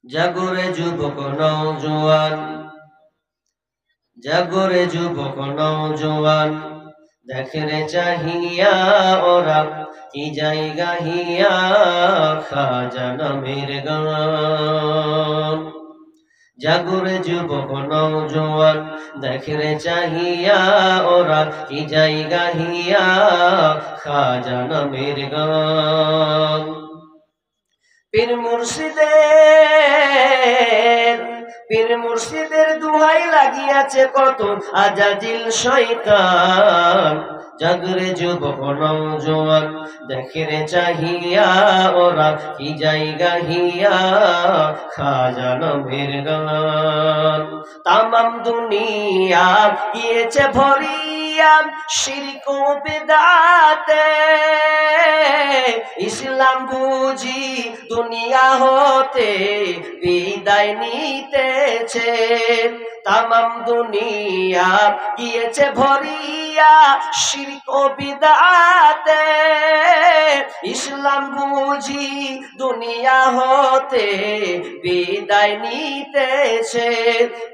জাগরে যুবক নওজোয়ান, জাগরে যুবক নওজোয়ান, দেখরে চাহিয়া ওরা কি জায়গা হিয়া খাজা নামের গান। জাগরে যুবক নওজোয়ান, দেখরে চাহিয়া ওরা কি জায়গা হিয়া খাজা নামের গান। পীর মুর্শিদের দুহাই লাগিয়াছে কত আজাজিল শয়তান। জাগরে যুবক নওজোয়ান, দেখরে চাহিয়া ওরা কি জায়গা হিয়া খাজা নামের গান। তামাম দুনিয়া গিয়েছে ভরিয়া শিরক ও বিদআতে, ইসলাম বুঝি দুনিয়া হতে বিদায় নিতেছে। তামাম দুনিয়া গিয়েছে ভরিয়া শিরক ও বিদআতে, ইসলাম বুঝি দুনিয়া হতে বিদায় নিতেছে।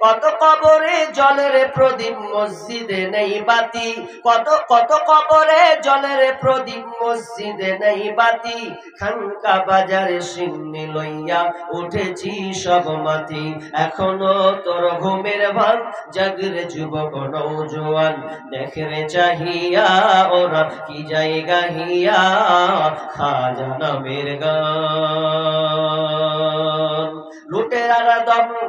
কত কবরে জলের প্রদীপ মসজিদে নেই বাতি, কত কত কবরে জলের প্রদীপ মসজিদে নেই বাতি। খানকা বাজারে সিন্নি লইয়া উঠেছি সব মাটি, এখনো তোর ঘুমের ভান। জাগরে যুবক নওজোয়ান, দেখরে চাহিয়া ওরা কি জায়গা হিয়া খাজা নামের গান।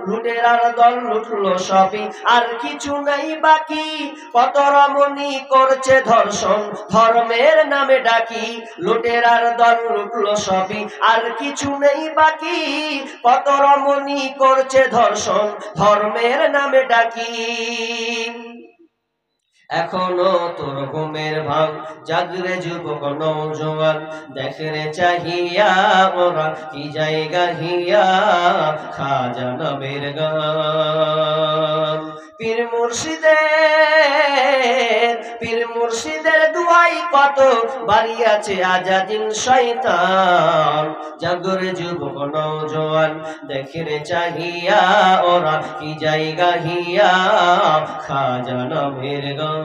লুটেরার দল লুটলো সবই, আর কিছু নাই বাকি। কত রমণী করছে ধর্ষণ, ধর্মের নামে ডাকি। লুটেরার দল লুটলো সবই, আর কিছু নেই বাকি। কত রমণী করছে ধর্ষণ, ধর্মের নামে ডাকি। এখনো তোর ঘুমের ভাঙ। জাগরে যুবক নওজোয়ান, দেখরে চাহিয়া ওরা কি জায়গা হিয়া খাজা নামের গান। পীর মুর্শিদের দুয়াই কত বাড়িয়াছে আজাদিল শয়তান। জাগরে যুবক নওজোয়ান, দেখরে চাহিয়া ওরা কি জায়গা হিয়া খাজা নামের গান।